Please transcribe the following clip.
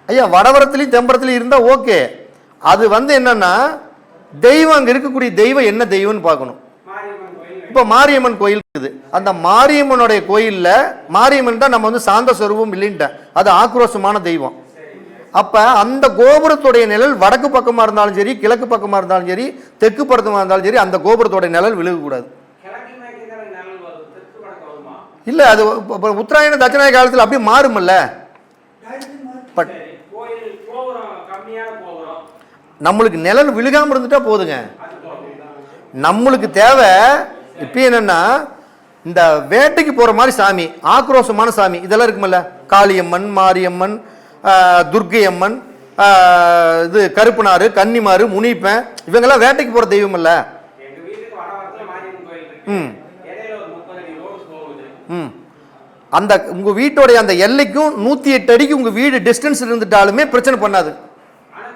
ஐயா வடவரத்துலையும் தெம்பரத்துலையும் இருந்தால் ஓகே. அது என்னன்னா தெய்வம், அங்கே இருக்கக்கூடிய தெய்வம் என்ன தெய்வம்னு பார்க்கணும். இப்போ மாரியம்மன் கோயில் இருக்குது, அந்த மாரியம்மனுடைய கோயிலில் மாரியம்மன் தான் நம்ம சாந்த ஸ்வரூபம் இல்லைன்ட்டேன், அது ஆக்ரோஷமான தெய்வம். அப்போ அந்த கோபுரத்துடைய நிழல் வடக்கு பக்கமாக இருந்தாலும் சரி, கிழக்கு பக்கமாக இருந்தாலும் சரி, தெற்கு பக்கமாக இருந்தாலும் சரி, அந்த கோபுரத்தோடைய நிழல் விழுகக்கூடாது. இல்லை, அது உத்தராயண தட்சிணாய காலத்தில் அப்படியே மாறுமல்ல. பட் நம்மளுக்கு நிழல் விழுகாமல் இருந்துட்டா போதுங்க. நம்மளுக்கு தேவை இப்போ என்னன்னா இந்த வேட்டைக்கு போகிற மாதிரி சாமி, ஆக்ரோஷமான சாமி இதெல்லாம் இருக்குமல்ல, காளியம்மன், மாரியம்மன், துர்க்கையம்மன், இது கருப்பனாறு, கன்னிமாறு, முனிப்பன், இவங்கெல்லாம் வேட்டைக்கு போகிற தெய்வம் இல்லை. ம் ம் அந்த உங்கள் வீட்டோடைய அந்த எல்லைக்கும் 108 அடிக்கு உங்கள் வீடு டிஸ்டன்ஸ் இருந்துட்டாலுமே பிரச்சனை பண்ணாது.